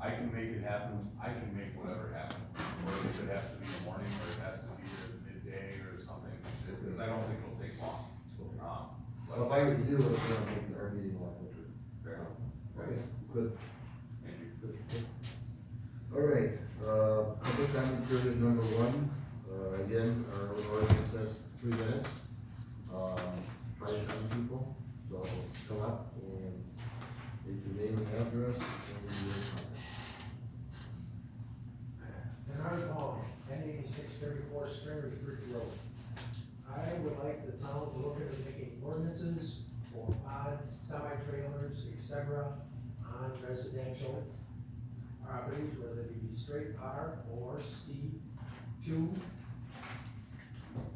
I can make it happen, I can make whatever happen, or if it has to be in the morning, or it has to be at midday or something, because I don't think it'll take long. Well, if I were to do it, then I'll make our meeting a lot quicker. Fair enough. Okay, good. Thank you. Good. All right, public comment period number one, again, our ordinance says 3 minutes. Try to find people, so come up and state your name and address and your comment. Bernard Long, N8634 Stringers Bridge Road. I would like the town to look into making ordinances for pods, semi-trailers, etc. on residential properties, whether they be straight R or C2.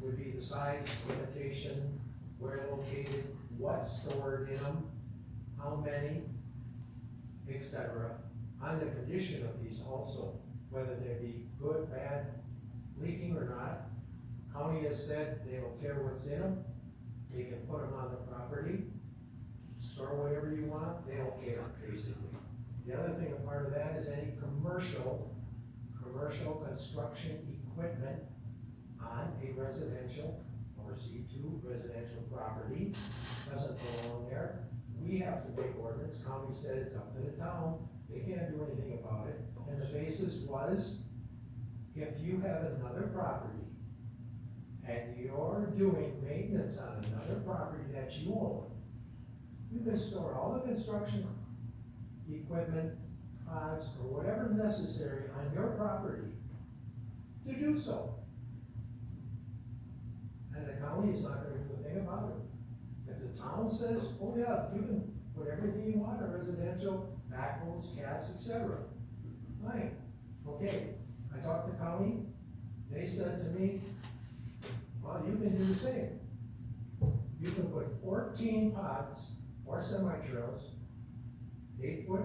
Would be the size, limitation, where located, what's stored in them, how many, etc. On the condition of these also, whether they be good, bad, leaking or not. County has said they don't care what's in them, they can put them on the property, store whatever you want, they don't care, basically. The other thing, a part of that is any commercial construction equipment on a residential or C2 residential property, doesn't belong there. We have to make ordinance, county said it's up to the town, they can't do anything about it. And the basis was, if you have another property and you're doing maintenance on another property that you own, you can store all the construction equipment, pods, or whatever necessary on your property to do so. And the county is not gonna do a thing about it. If the town says, oh yeah, you can put everything you want on residential, backhoes, cats, etc. Fine, okay, I talked to county, they said to me, well, you can do the same. You can put 14 pods or semi-trails, 8 foot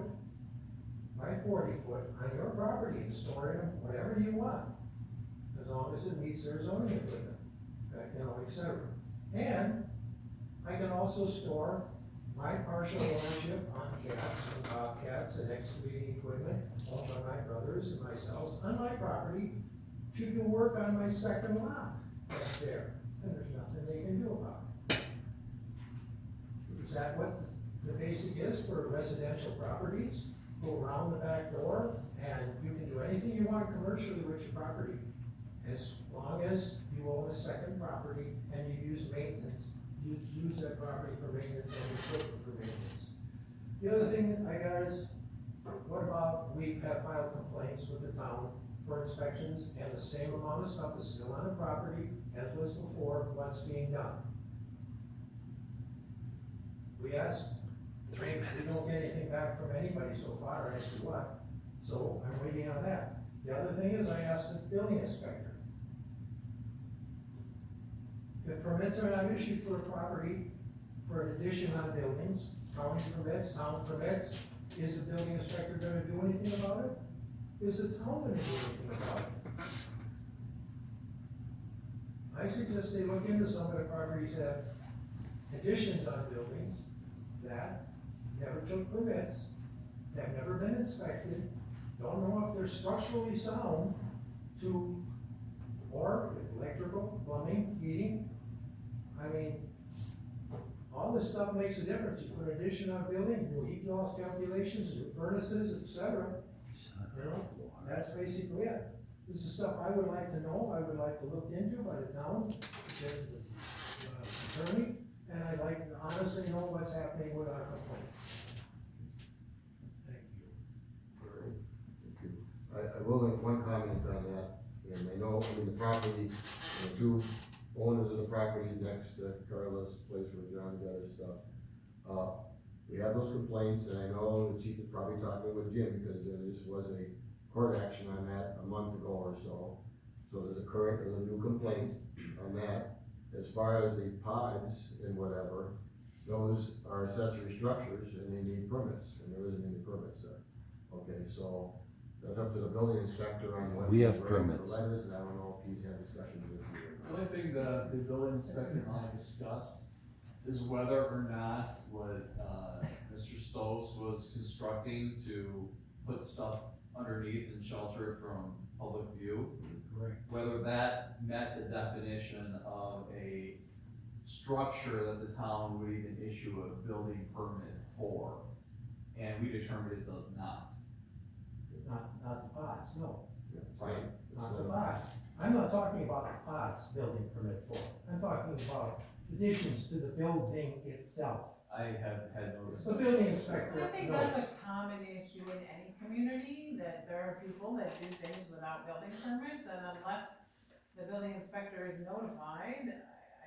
by 40 foot on your property and store in them whatever you want, as long as it meets their zoning equipment, etc. And I can also store my partial ownership on cats and bobcats and excavating equipment owned by my brothers and myself on my property to do work on my second lot that's there, and there's nothing they can do about it. Is that what the basic is for residential properties? Go around the back door and you can do anything you want commercially with your property, as long as you own a second property and you use maintenance. You use that property for maintenance and equipment for maintenance. The other thing I got is, what about, we have filed complaints with the town for inspections and the same amount of stuff is still on the property as was before, what's being done? We asked, 3 we minutes. don't get anything back from anybody so far as to what, so I'm waiting on that. The other thing is, I asked the building inspector. If permits are not issued for a property, for an addition on buildings, county permits, town permits, is the building inspector gonna do anything about it? Is the town gonna do anything about it? I suggest they look into some of the properties that have additions on buildings that never took permits, have never been inspected, don't know if they're structurally sound to, or if electrical, plumbing, heating. I mean, all this stuff makes a difference. You put an addition on a building, do heat loss calculations, new furnaces, etc. You know, that's basically it. This is stuff I would like to know, I would like to look into by the town, the attorney, and I'd like to honestly know what's happening with our complaints. Thank you. All right, thank you. I will make one comment on that, and I know, the property, the two owners of the property next to Carla's place where John got his stuff. We have those complaints, and I know the chief is probably talking with Jim, because there just was a court action on that a month ago or so. So there's a current, or a new complaint on that. As far as the pods and whatever, those are accessory structures, and they need permits, and there isn't any permits there. Okay, so that's up to the building inspector on what. We he's have writing for permits. Letters, and I don't know if he's had discussions with you. The only thing the building inspector and I discussed is whether or not what, Mr. Stokes was constructing to put stuff underneath and shelter it from public view. Right. Whether that met the definition of a structure that the town would even issue a building permit for, and we determined it does not. Not the pods, no, It's Right. it's not the not- pods. I'm not talking about the pods building permit for, I'm talking about additions to the building itself. I have had no The discussion. building inspector I think knows. that's a common issue in any community, that there are people that do things without building permits, and unless the building inspector is notified,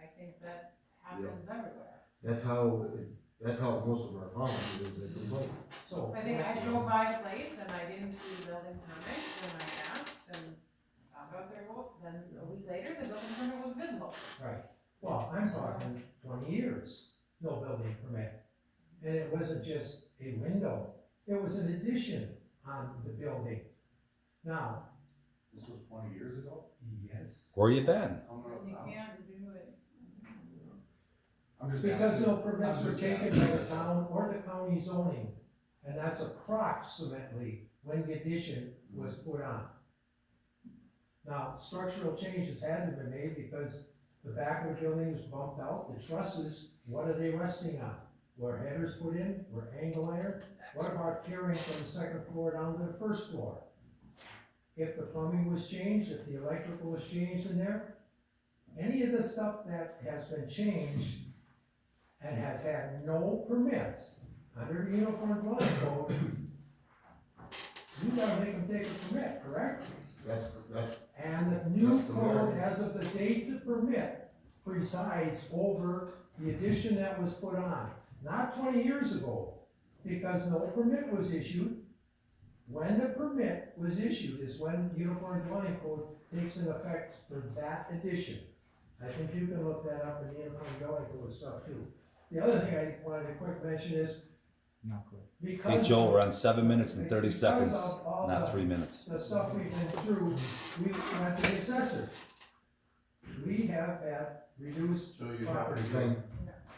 I think that happens everywhere. That's how most of our farmers do, is they complain. So. I think I drove by a place and I didn't see the building permit, and I asked, and found out there, well, then a week later, the building permit was visible. Right, well, I'm talking 20 years, no building permit. And it wasn't just a window, it was an addition on the building. Now, This was 20 years ago? yes, Where you been? Coming up You now. can't do it. I'm just because asking. no permits I'm were just taken asking. by the town or the county zoning. And that's approximately when the addition was put on. Now, structural changes had to be made because the back of the building was bumped out, the trusses, what are they resting on? Were headers put in, were angle iron? What about carrying from the second floor down to the first floor? If the plumbing was changed, if the electrical was changed in there, any of the stuff that has been changed and has had no permits under the Uniform Dwelling Code, you gotta make them take a permit, correct? That's, And the new That's the code, word. as of the date the permit, presides over the addition that was put on. Not 20 years ago, because no permit was issued. When the permit was issued is when Uniform Dwelling Code takes in effect for that addition. I think you can look that up in the Uniform Dwelling Code stuff too. The other thing I wanted to quick mention is, because. Hey Joe, we're on 7 minutes and 30 because seconds, of all not the- 3 minutes. the stuff we've been through, we went to the assessor. We have had reduced So you have property. to thing,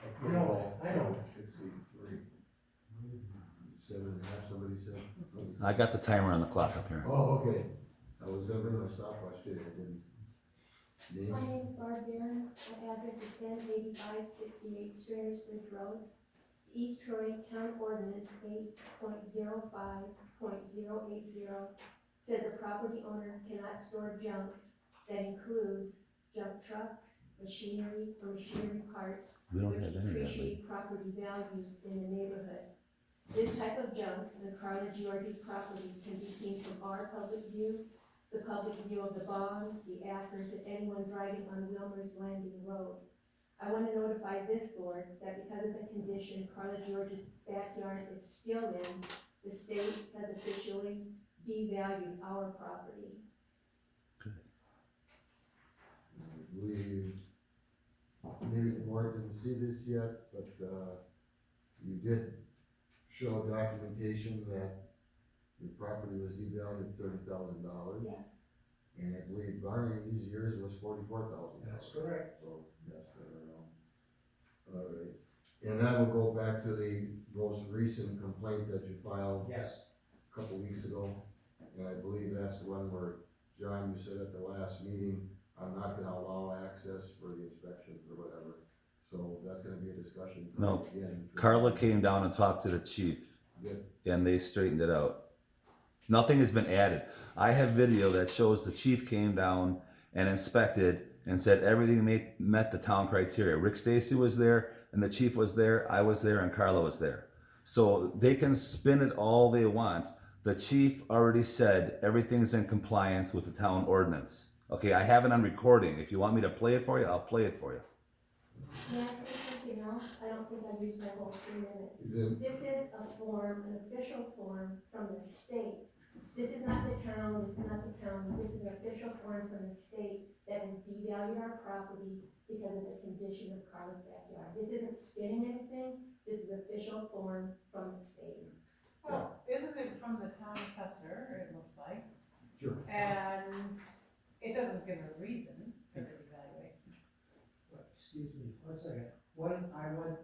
approval. I know. Exceed 3. 7.5, somebody said. I got the timer on the clock up here. Oh, okay, I was gonna bring my stopwatch today, I didn't. My Name? name is Barb Behrens, my address is 108568 Stranders Bridge Road, East Troy Town Ordinance 8.05.080 says a property owner cannot store junk that includes junk trucks, machinery, or machinery parts We don't which have internet. Lee. depreciate property values in the neighborhood. This type of junk, the Carla George's property, can be seen from our public view, the public view of the bonds, the afters, and anyone driving on Wilmer's Landing Road. I want to notify this board that because of the condition Carla George's backyard is still in, the state has officially devalued our property. I believe, maybe the board didn't see this yet, but, you did show documentation that your property was devalued $30,000. Yes. And I believe Barney's yours was $44,000. That's correct. So, yes, I don't know. All right, and that will go back to the most recent complaint that you filed Yes, a couple weeks ago. And I believe that's the one where, John, you said at the last meeting, I'm not gonna allow access for the inspections or whatever. So that's gonna be a discussion. No, again. Carla came down and talked to the chief, Good. and they straightened it out. Nothing has been added. I have video that shows the chief came down and inspected and said everything met the town criteria. Rick Stacy was there, and the chief was there, I was there, and Carla was there. So they can spin it all they want. The chief already said everything's in compliance with the town ordinance. Okay, I have it on recording. If you want me to play it for you, I'll play it for you. May I say something else? I don't think I used my whole 3 minutes. You did. This is a form, an official form from the state. This is not the town, this is not the county, this is an official form from the state that has devalued our property because of the condition of Carla's backyard. This isn't spinning anything, this is official form from the state. Well, isn't it from the town assessor, it looks like? Sure. And it doesn't give a reason for the evaluation. excuse me, 1 second. When I went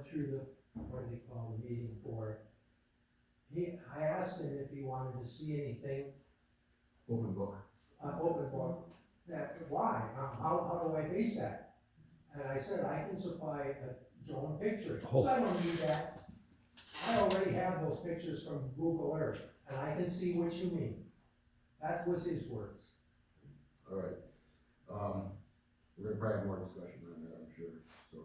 through the, what do they call the meeting for I asked him if he wanted to see anything, Open book. open book, why? How do I base that? And I said, I can supply a drone picture, so I don't need that. I already have those pictures from Google Earth, and I can see what you mean. That was his words. All right. We're gonna probably have more discussion on that, I'm sure, so.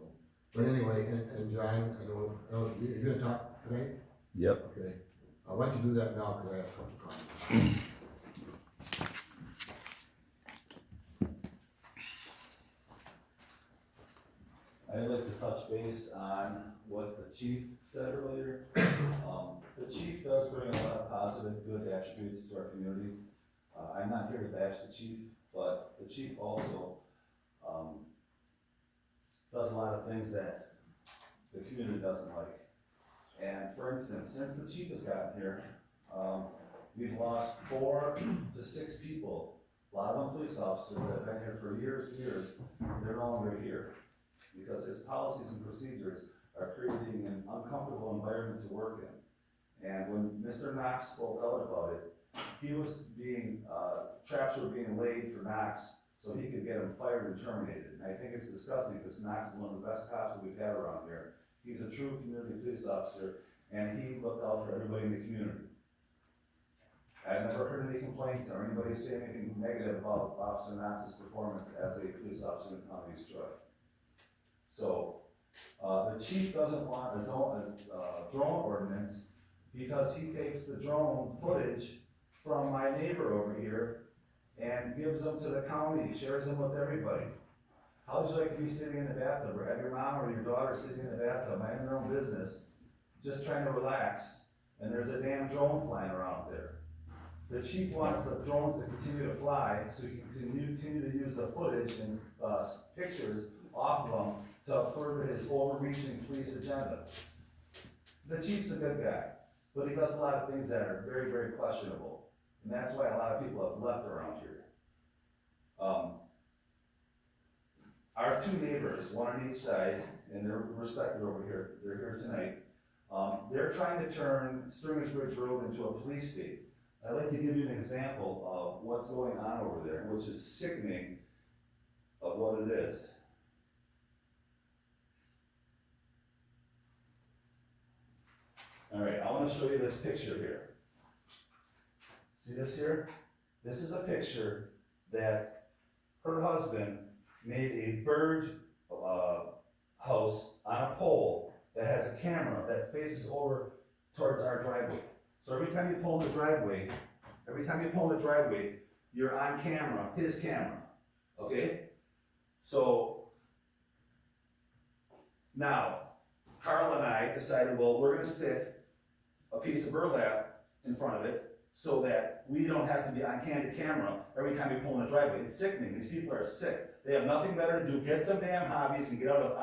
But anyway, and John, I know, you're gonna talk tonight? Yep. Okay. Why don't you do that now, cause I have a couple comments. I'd like to touch base on what the chief said earlier. The chief does bring a lot of positive, good attributes to our community. I'm not here to bash the chief, but the chief also, does a lot of things that the community doesn't like. And for instance, since the chief has gotten here, we've lost 4 to 6 people. A lot of them police officers that have been here for years and years, they're no longer here. Because his policies and procedures are creating an uncomfortable environment to work in. And when Mr. Knox spoke out about it, he was being, traps were being laid for Knox so he could get him fired and terminated. And I think it's disgusting because Knox is one of the best cops that we've had around here. He's a true community police officer, and he looked out for everybody in the community. I've never heard any complaints or anybody say anything negative about Officer Knox's performance as a police officer in the town of East Troy. So, the chief doesn't want a drone ordinance because he takes the drone footage from my neighbor over here and gives them to the county, shares them with everybody. How would you like to be sitting in the bathtub, or have your mom or your daughter sitting in the bathtub, minding their own business, just trying to relax, and there's a damn drone flying around there? The chief wants the drones to continue to fly, so he can continue to use the footage and, pictures off of them to further his overreaching police agenda. The chief's a good guy, but he does a lot of things that are very, very questionable, and that's why a lot of people have left around here. Our 2 neighbors, one on each side, and they're respected over here, they're here tonight, they're trying to turn Stringers Bridge Road into a police state. I'd like to give you an example of what's going on over there, which is sickening of what it is. All right, I want to show you this picture here. See this here? This is a picture that her husband made a bird house on a pole that has a camera that faces over towards our driveway. So every time you pull in the driveway, you're on camera, his camera, okay? So now, Carl and I decided, well, we're gonna stick a piece of burlap in front of it so that we don't have to be on candid camera every time we pull in the driveway. It's sickening. These people are sick. They have nothing better to do. Get some damn hobbies and get out of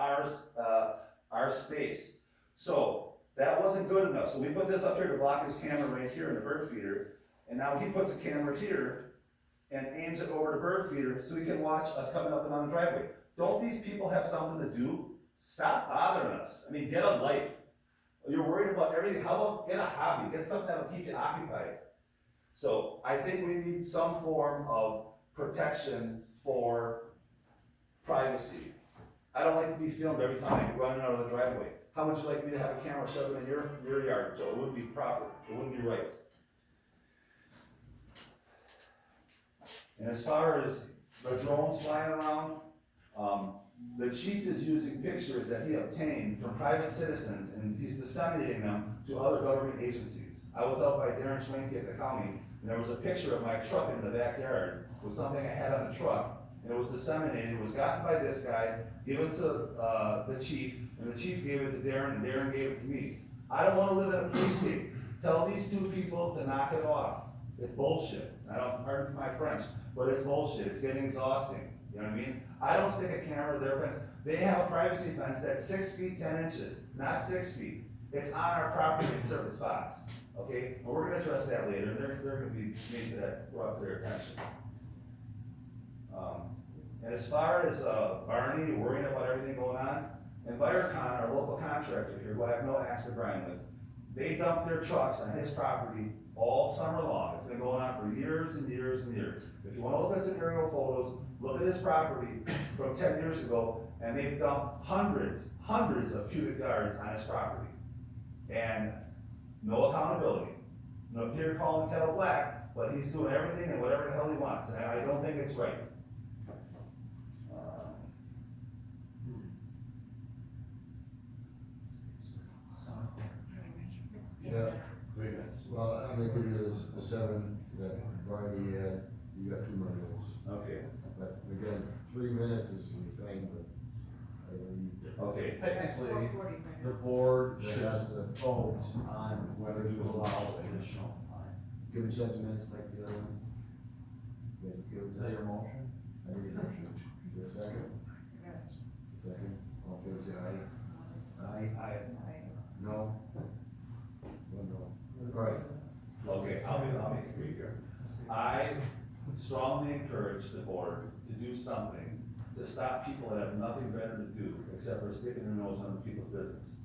our space. So that wasn't good enough. So we put this up here to block his camera right here in the bird feeder. And now he puts a camera here and aims it over the bird feeder so he can watch us coming up and down the driveway. Don't these people have something to do? Stop bothering us. I mean, get a life. You're worried about everything. How about get a hobby? Get something that'll keep you occupied. So I think we need some form of protection for privacy. I don't like to be filmed every time I'm running out of the driveway. How would you like me to have a camera shoved in your yard, Joe? It wouldn't be proper. It wouldn't be right. And as far as the drones flying around, the chief is using pictures that he obtained from private citizens, and he's disseminating them to other government agencies. I was out by Darren Schwenke at the county, and there was a picture of my truck in the backyard with something I had on the truck, and it was disseminated. It was gotten by this guy, given to the chief, and the chief gave it to Darren, and Darren gave it to me. I don't want to live in a police state. Tell these 2 people to knock it off. It's bullshit. I don't, pardon my French, but it's bullshit. It's getting exhausting. You know what I mean? I don't stick a camera to their fence. They have a privacy fence that's 6 feet 10 inches, not 6 feet. It's on our property in certain spots. Okay? But we're gonna address that later. They're gonna be made to that, brought to their attention. And as far as Barney worrying about everything going on, EnviroCon, our local contractor here, who I have no axe to grind with, They dump their trucks on his property all summer long. It's been going on for years and years and years. If you wanna look at some aerial photos, look at his property from 10 years ago, and they've dumped hundreds of cubic yards on his property. And no accountability. No, here calling the kettle black, but he's doing everything and whatever the hell he wants, and I don't think it's right. Yeah, well, I'm gonna give you this, the 7 that Barney had, you got 2 more minutes. Okay, But again, 3 minutes is some time, but I don't need. okay. Technically, 40 minutes. the board That should has to, vote on whether to allow additional time. give him 7 minutes like the other one. Yeah, give him Is that your motion? I need a motion. Is there a second? Second, all in favor, say aye. Aye. No? One no. All right, Okay, I'll be brief here. I strongly encourage the board to do something to stop people that have nothing better to do except for sticking their nose on people's business.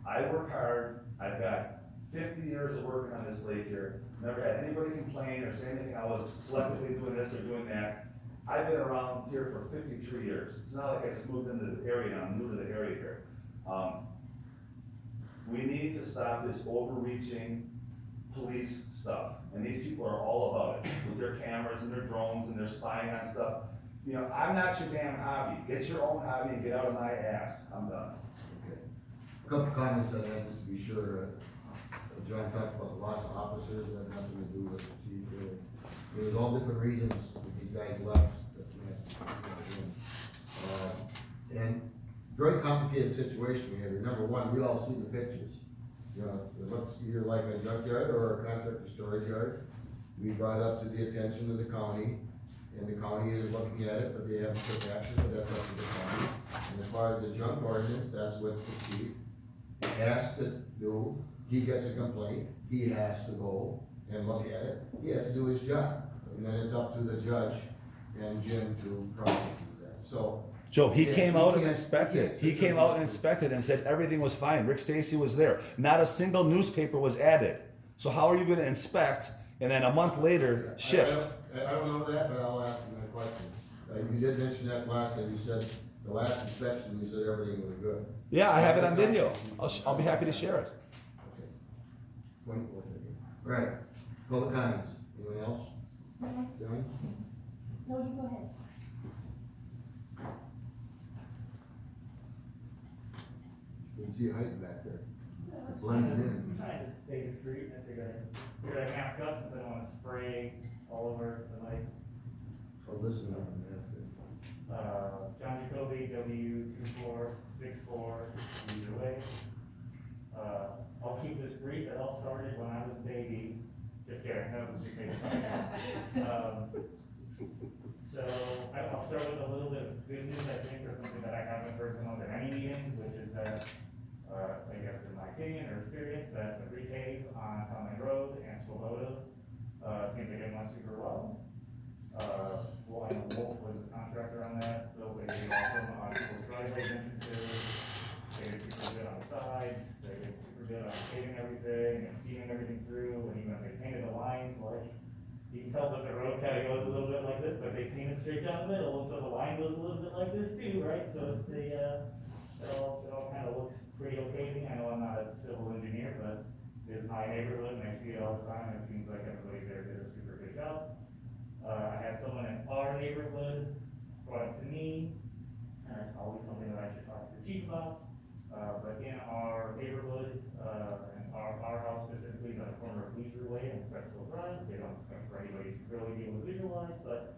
I work hard, I've got 50 years of working on this lake here, never had anybody complain or say anything, I was selectively doing this or doing that. I've been around here for 53 years, it's not like I just moved into the area and I'm new to the area here. We need to stop this overreaching police stuff, and these people are all about it, with their cameras and their drones and their spying on stuff. You know, I'm not your damn hobby, get your own hobby and get out of my ass, I'm done. okay. A couple comments on that, just to be sure. John talked about the loss of officers, that had nothing to do with the chief. There was all different reasons that these guys left. And very complicated situation we have here. Number one, we all see the pictures. You know, it looks either like a junkyard or a contractor storage yard. We brought it up to the attention of the county, and the county is looking at it, but they haven't took action, but that's up to the county. And as far as the junk ordinance, that's what the chief has to do. He gets a complaint, he has to go and look at it, he has to do his job. And then it's up to the judge and Jim to prosecute that, so. Joe, he Yeah, came we out and can't- inspected, we he can't came sit out there and and- inspected and said everything was fine, Rick Stacy was there, not a single newspaper was added. So how are you gonna inspect and then a month later shift? I don't know that, but I'll ask him that question. You did mention that last time, you said, the last inspection, you said everything was good. Yeah, I have it on video, I'll be happy to share it. Okay. All right, public comments, anyone else? John? No, you go ahead. You can see you hiding back there. Blended in. I'm trying to stay discreet, I figured I'd mask up since I don't wanna spray all over the mic. Oh, listen, I'm asking. John Jacoby, W2464, either way. I'll keep this brief, it all started when I was a baby, just kidding, that was just making fun. So, I'll start with a little bit of good news, I think, or something that I haven't heard from at any meetings, which is that, I guess in my opinion or experience, that the repave on Town Line Road and Swoboda, seems like it went super well. William Wolf was the contractor on that, built a awesome on people's driveways, entrances, they did super good on the sides, they did super good on paving everything and seeing everything through, and even if they painted the lines, like, you can tell that the road kinda goes a little bit like this, but they painted straight down the middle, and so the line goes a little bit like this too, right? So it's the, it all kinda looks pretty okay to me. I know I'm not a civil engineer, but it is my neighborhood, and I see it all the time, and it seems like everybody there did a super good job. I had someone in our neighborhood brought it to me, and it's always something that I should talk to the chief about. But in our neighborhood, and our house specifically is on the corner of Leisure Way and Cresthill Drive. They don't expect for anybody to really be able to visualize, but,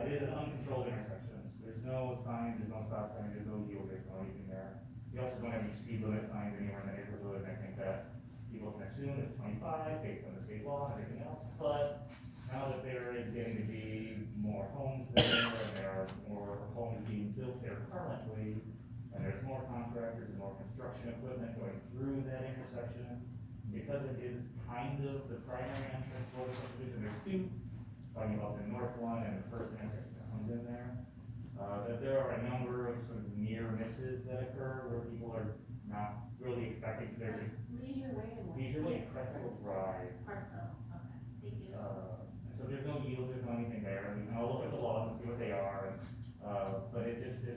it is an uncontrolled intersection. So there's no signs, there's no stop signs, there's no yield, there's no anything there. We also don't have any speed limit signs anywhere in the neighborhood, and I think that people can assume it's 25 based on the state law and everything else, but now that there is getting to be more homes there, and there are more homes being built there currently, and there's more contractors and more construction equipment going through that intersection, because it is kind of the primary entrance for the subdivision, there's two, talking about the north one and the first intersection that comes in there, that there are a number of sort of near misses that occur where people are not really expecting there to Leisure Way and. Leisure Lane, Crestwell Drive. Parcel, okay, thank you. And so there's no yield, there's no anything there, we can all look at the laws and see what they are, and, but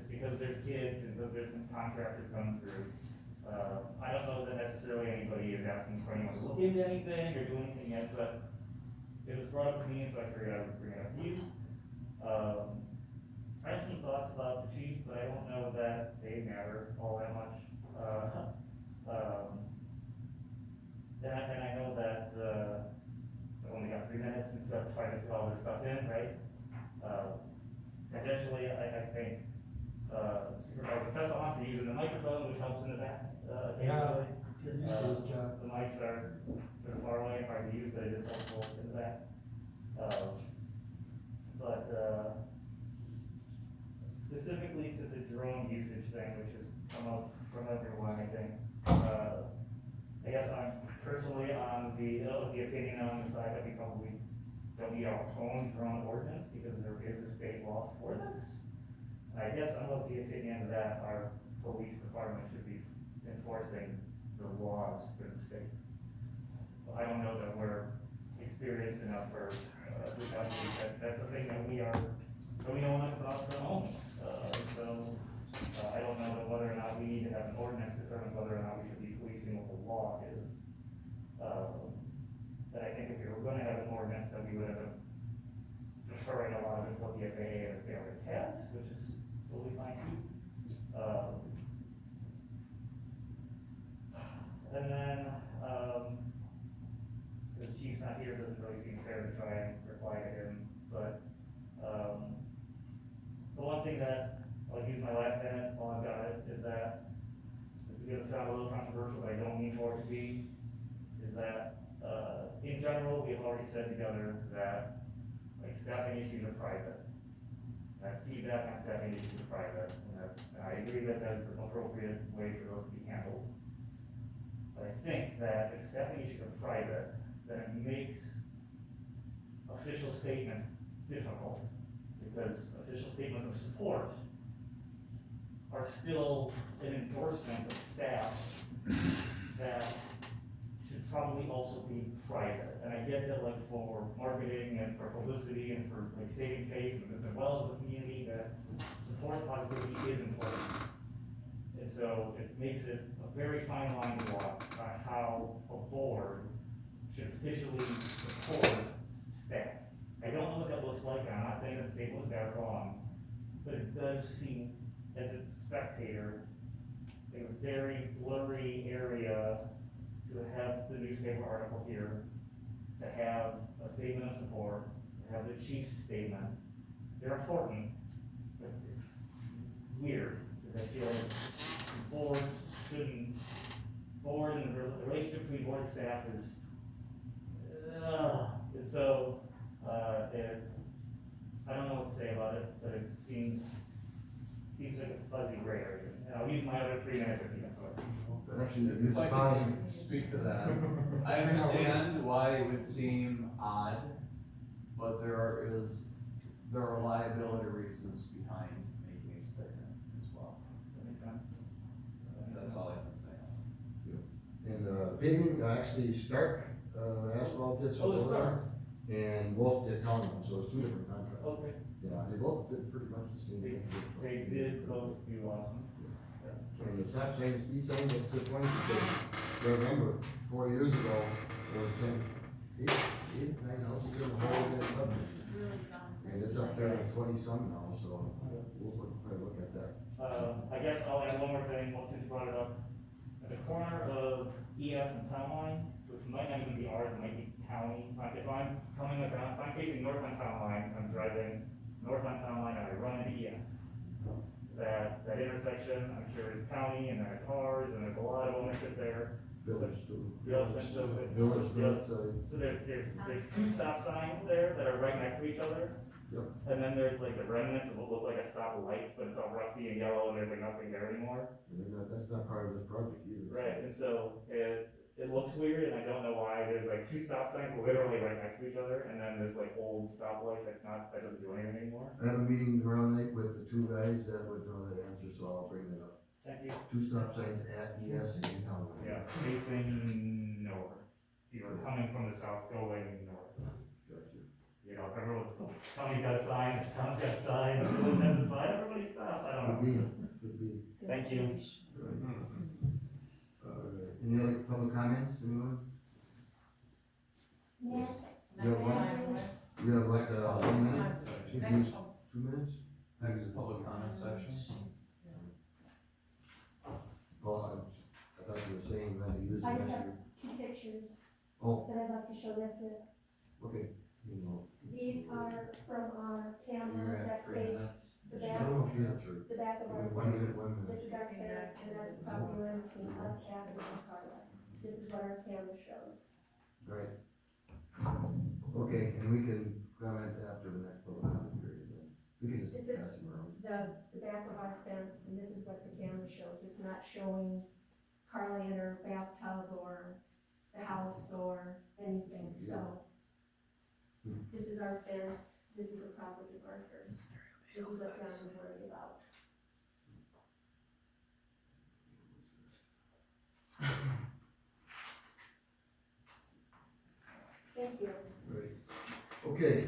because there's kids and there's contractors coming through. I don't know that necessarily anybody is asking for anyone to look into anything or do anything yet, but it was brought up to me, so I figured I would bring it up to you. I have some thoughts about the chief, but I don't know that they matter all that much. And I know that, I've only got 3 minutes, and so it's fine to put all this stuff in, right? Potentially, I think, Supervisor Pessalon for using the microphone, which helps in the back, occasionally. The mics are sort of far away, hard to use, but it is helpful in the back. Specifically to the drone usage thing, which has come up from everyone, I think. I guess I'm personally on the opinion on the side that we probably don't need our own drone ordinance because there is a state law for this. I guess I'm of the opinion that our police department should be enforcing the laws for the state. I don't know that we're experienced enough for, that's a thing that we know enough about to own. I don't know whether or not we need to have an ordinance determine whether or not we should be policing what the law is. But I think if we were gonna have an ordinance, that we would have been deferring a lot of it to what the FAA and the state already has, which is totally fine too. And then, because Chief's not here, it doesn't really seem fair to try and reply to him, but, the one thing that, I'll use my last minute while I've got it, is that, this is gonna sound a little controversial, but I don't mean for it to be, is that, in general, we have already said together that, like, staffing issues are private. That feedback on staffing issues are private, and I agree that that's the appropriate way for those to be handled. But I think that if staffing issues are private, then it makes official statements difficult, because official statements of support are still an endorsement of staff that should probably also be private. And I get that, like, for marketing and for publicity and for, like, saving face and the well of the community, that support positivity is important. And so it makes it a very fine line to walk on how a board should officially support staff. I don't know what that looks like, and I'm not saying that the state was bad or wrong, but it does seem, as a spectator, a very blurry area to have the newspaper article here, to have a statement of support, to have the chief's statement. They're important, but it's weird, because I feel like boards shouldn't, board and the relationship between board and staff is, and so, I don't know what to say about it, but it seems like a fuzzy gray area. And I'll use my other 3 minutes if you can, sorry. Actually, If it's I fine. could speak to that, I understand why it would seem odd, but there are liability reasons behind making a statement as well. Does that make sense? That's all I can say. And, paving, actually Stark, asphalt did some Oh, the work, Stark. and Wolf did town one, so it's 2 different contracts. Okay. Yeah, they both did pretty much the same thing. They did both do awesome. And the stop sign, speed sign, that's the point, because, remember, 4 years ago, it was 9 houses in the whole of that subdivision. Really dumb. And it's up there at 20 some now, so we'll probably look at that. I guess I'll add one more thing, well, since you brought it up. At the corner of ES and Town Line, which might not even be ours, it might be county, if I'm coming around, if I'm facing north on Town Line, I'm driving north on Town Line and I run into ES. That intersection, I'm sure is county, and then it's ours, and there's a lot of ownership there. Village too. Yep, and so, Village, yep. so, So there's 2 stop signs there that are right next to each other. Yep. And then there's like the remnants of what look like a stoplight, but it's all rusty and yellow, and there's like nothing there anymore. that's not part of this project either. Right, and so it looks weird, and I don't know why. There's like 2 stop signs literally right next to each other, and then this like old stoplight that doesn't do anything anymore. I have a meeting tomorrow night with the 2 guys that would know that answer, so I'll bring it up. Thank you. 2 stop signs at ES and Town Line. Yeah, facing north. If you're coming from the south, going north. Gotcha. You know, if everyone, Tony's got a sign, Tom's got a sign, the village has a sign, everybody stop, I don't Could know. be, could be. Thank you. Any other public comments, anyone? Yeah. You have one? You have what, 1 minute? Should be Next 2 minutes? Next public comment section. Well, I thought you were saying you had to use the I just restroom. have 2 pictures Oh, that I'd like to show, that's it. okay. You know. These are from our You're camera at that 3 face minutes. the I back, don't know if you answered. the back of our 1 minute, fence. 1 minute. This is our fence, and that's the property line between us, Athens, and Carla. This is what our camera shows. Right. Okay, and we can comment after the next public comment period then. We can just This is- pass them around. The back of our fence, and this is what the camera shows. It's not showing Carla in her bathtub or the house or anything, so. This is our fence, this is the property marker. This is what John was worried about. Thank you. Right. Okay,